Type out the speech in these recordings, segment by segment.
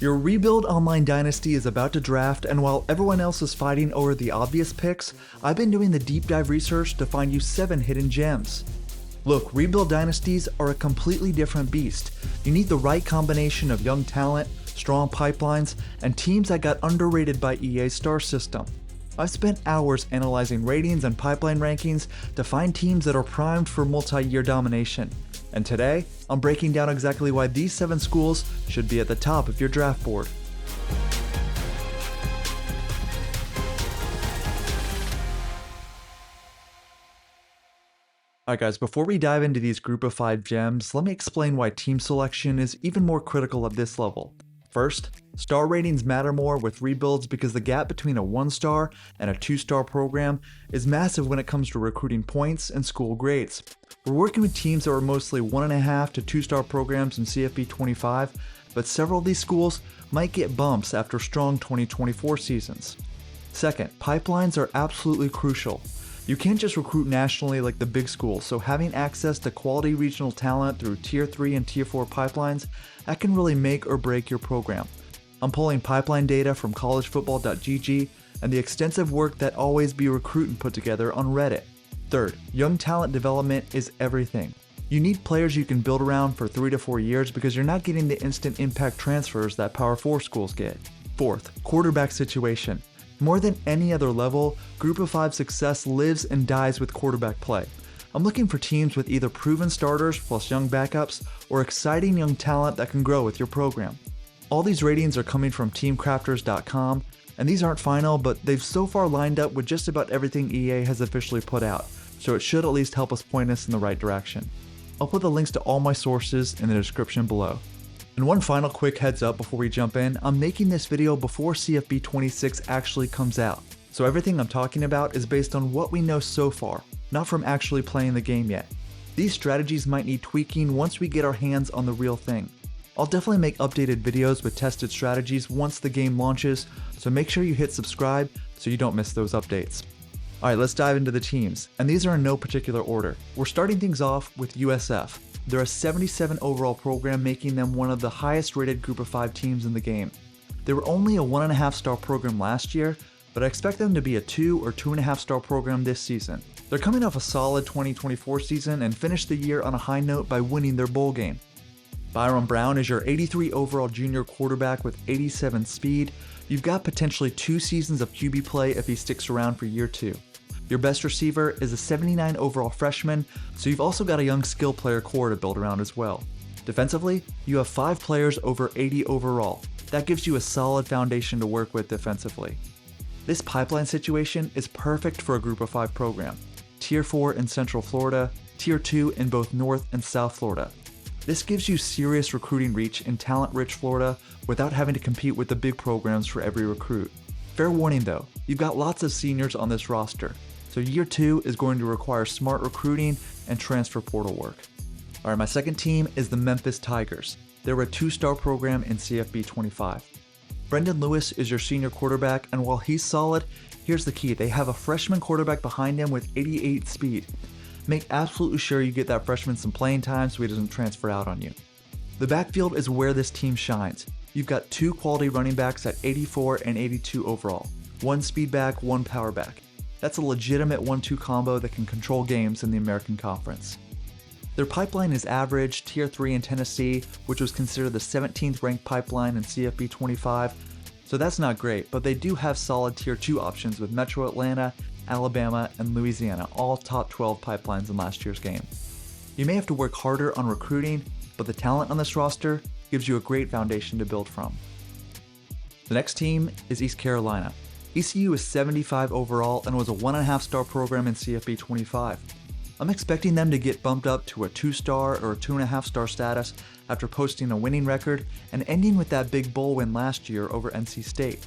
Your Rebuild Online Dynasty is about to draft, and while everyone else is fighting over the obvious picks, I've been doing the deep dive research to find you 7 hidden gems. Look, Rebuild Dynasties are a completely different beast. You need the right combination of young talent, strong pipelines, and teams that got underrated by EA's star system. I've spent hours analyzing ratings and pipeline rankings to find teams that are primed for multi-year domination. And today, I'm breaking down exactly why these 7 schools should be at the top of your draft board. Alright guys, before we dive into these group of 5 gems, let me explain why team selection is even more critical at this level. First, star ratings matter more with rebuilds because the gap between a 1-star and a 2-star program is massive when it comes to recruiting points and school grades. We're working with teams that are mostly 1.5 to 2-star programs in CFB 25, but several of these schools might get bumps after strong 2024 seasons. Second, pipelines are absolutely crucial. You can't just recruit nationally like the big schools, so having access to quality regional talent through Tier 3 and Tier 4 pipelines, that can really make or break your program. I'm pulling pipeline data from collegefootball.gg and the extensive work that Always Be Recruiting put together on Reddit. Third, young talent development is everything. You need players you can build around for 3 to 4 years because you're not getting the instant impact transfers that Power 4 schools get. Fourth, quarterback situation. More than any other level, Group of 5 success lives and dies with quarterback play. I'm looking for teams with either proven starters plus young backups or exciting young talent that can grow with your program. All these ratings are coming from teamcrafters.com, and these aren't final, but they've so far lined up with just about everything EA has officially put out, so it should at least help us point us in the right direction. I'll put the links to all my sources in the description below. And one final quick heads up before we jump in, I'm making this video before CFB 26 actually comes out, so everything I'm talking about is based on what we know so far, not from actually playing the game yet. These strategies might need tweaking once we get our hands on the real thing. I'll definitely make updated videos with tested strategies once the game launches, so make sure you hit subscribe so you don't miss those updates. Alright, let's dive into the teams, and these are in no particular order. We're starting things off with USF. They're a 77 overall program, making them one of the highest rated group of 5 teams in the game. They were only a 1.5 star program last year, but I expect them to be a 2 or 2.5 star program this season. They're coming off a solid 2024 season and finished the year on a high note by winning their bowl game. Byron Brown is your 83 overall junior quarterback with 87 speed. You've got potentially 2 seasons of QB play if he sticks around for year 2. Your best receiver is a 79 overall freshman, so you've also got a young skill player core to build around as well. Defensively, you have 5 players over 80 overall. That gives you a solid foundation to work with defensively. This pipeline situation is perfect for a group of 5 program. Tier 4 in Central Florida, Tier 2 in both North and South Florida. This gives you serious recruiting reach in talent-rich Florida without having to compete with the big programs for every recruit. Fair warning though, you've got lots of seniors on this roster, so year 2 is going to require smart recruiting and transfer portal work. Alright, my second team is the Memphis Tigers. They're a 2-star program in CFB 25. Brendan Lewis is your senior quarterback, and while he's solid, here's the key. They have a freshman quarterback behind him with 88 speed. Make absolutely sure you get that freshman some playing time so he doesn't transfer out on you. The backfield is where this team shines. You've got 2 quality running backs at 84 and 82 overall. 1 speed back, 1 power back. That's a legitimate 1-2 combo that can control games in the American Conference. Their pipeline is average, Tier 3 in Tennessee, which was considered the 17th ranked pipeline in CFB 25, so that's not great, but they do have solid Tier 2 options with Metro Atlanta, Alabama, and Louisiana, all top 12 pipelines in last year's game. You may have to work harder on recruiting, but the talent on this roster gives you a great foundation to build from. The next team is East Carolina. ECU is 75 overall and was a 1.5 star program in CFB 25. I'm expecting them to get bumped up to a 2-star or a 2.5 star status after posting a winning record and ending with that big bowl win last year over NC State.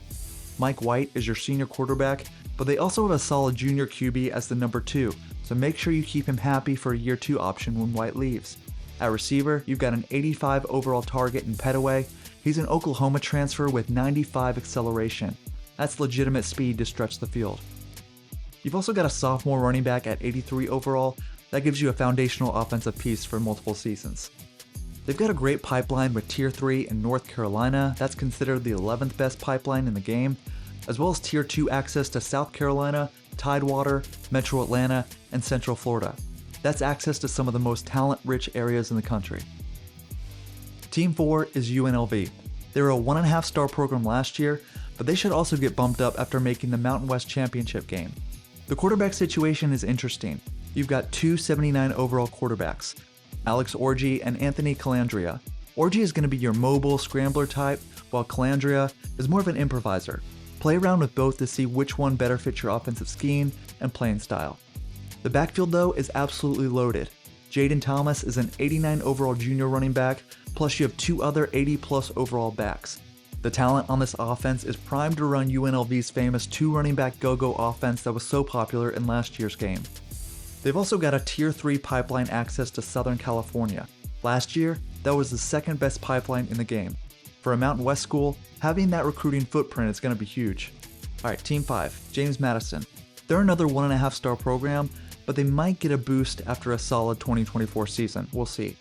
Mike White is your senior quarterback, but they also have a solid junior QB as the number 2, so make sure you keep him happy for a year 2 option when White leaves. At receiver, you've got an 85 overall target in Petaway. He's an Oklahoma transfer with 95 acceleration. That's legitimate speed to stretch the field. You've also got a sophomore running back at 83 overall. That gives you a foundational offensive piece for multiple seasons. They've got a great pipeline with Tier 3 in North Carolina, that's considered the 11th best pipeline in the game, as well as Tier 2 access to South Carolina, Tidewater, Metro Atlanta, and Central Florida. That's access to some of the most talent-rich areas in the country. Team 4 is UNLV. They were a 1.5-star program last year, but they should also get bumped up after making the Mountain West Championship game. The quarterback situation is interesting. You've got two 79 overall quarterbacks, Alex Orji and Anthony Calandria. Orji is going to be your mobile scrambler type, while Calandria is more of an improviser. Play around with both to see which one better fits your offensive scheme and playing style. The backfield though is absolutely loaded. Jaden Thomas is an 89 overall junior running back, plus you have two other 80 plus overall backs. The talent on this offense is primed to run UNLV's famous two running back go-go offense that was so popular in last year's game. They've also got a Tier 3 pipeline access to Southern California. Last year, that was the second best pipeline in the game. For a Mountain West school, having that recruiting footprint is going to be huge. Alright, Team 5, James Madison. They're another 1.5-star program, but they might get a boost after a solid 2024 season. We'll see.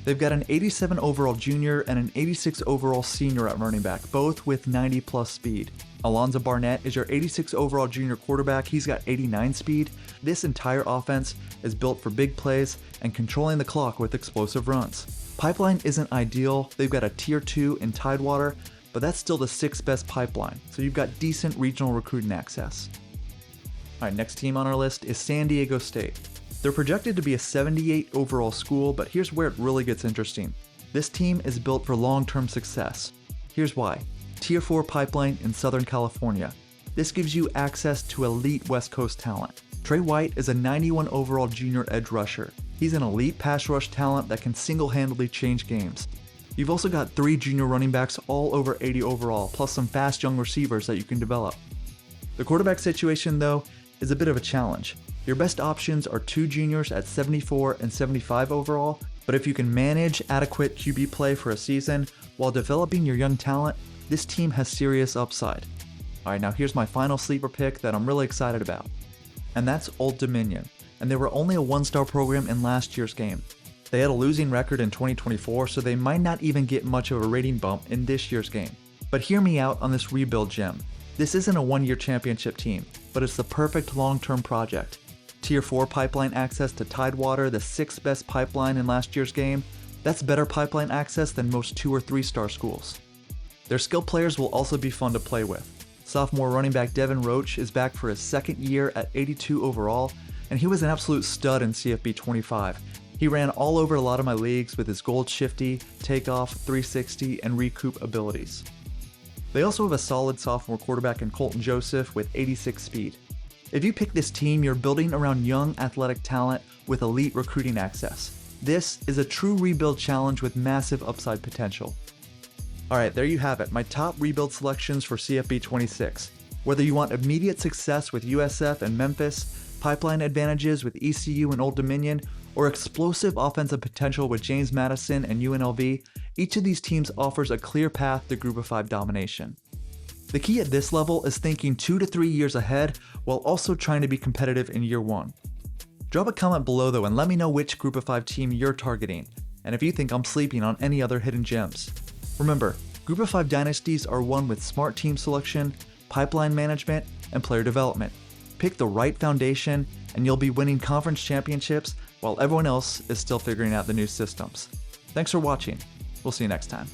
They've got an 87 overall junior and an 86 overall senior at running back, both with 90 plus speed. Alonzo Barnett is your 86 overall junior quarterback, he's got 89 speed. This entire offense is built for big plays and controlling the clock with explosive runs. Pipeline isn't ideal, they've got a Tier 2 in Tidewater, but that's still the 6th best pipeline, so you've got decent regional recruiting access. Alright, next team on our list is San Diego State. They're projected to be a 78 overall school, but here's where it really gets interesting. This team is built for long-term success. Here's why. Tier 4 pipeline in Southern California. This gives you access to elite West Coast talent. Trey White is a 91 overall junior edge rusher. He's an elite pass rush talent that can single-handedly change games. You've also got 3 junior running backs all over 80 overall, plus some fast young receivers that you can develop. The quarterback situation, though, is a bit of a challenge. Your best options are 2 juniors at 74 and 75 overall, but if you can manage adequate QB play for a season while developing your young talent, this team has serious upside. Alright, now here's my final sleeper pick that I'm really excited about. And that's Old Dominion, and they were only a 1-star program in last year's game. They had a losing record in 2024, so they might not even get much of a rating bump in this year's game. But hear me out on this rebuild gem. This isn't a 1-year championship team, but it's the perfect long-term project. Tier 4 pipeline access to Tidewater, the 6th best pipeline in last year's game. That's better pipeline access than most 2 or 3-star schools. Their skilled players will also be fun to play with. Sophomore running back Devin Roach is back for his 2nd year at 82 overall, and he was an absolute stud in CFB 25. He ran all over a lot of my leagues with his gold shifty, takeoff, 360, and recoup abilities. They also have a solid sophomore quarterback in Colton Joseph with 86 speed. If you pick this team, you're building around young athletic talent with elite recruiting access. This is a true rebuild challenge with massive upside potential. Alright, there you have it, my top rebuild selections for CFB 26. Whether you want immediate success with USF and Memphis, pipeline advantages with ECU and Old Dominion, or explosive offensive potential with James Madison and UNLV, each of these teams offers a clear path to Group of 5 domination. The key at this level is thinking 2 to 3 years ahead while also trying to be competitive in year 1. Drop a comment below though and let me know which Group of 5 team you're targeting, and if you think I'm sleeping on any other hidden gems. Remember, Group of 5 dynasties are won with smart team selection, pipeline management, and player development. Pick the right foundation and you'll be winning conference championships while everyone else is still figuring out the new systems. Thanks for watching. We'll see you next time.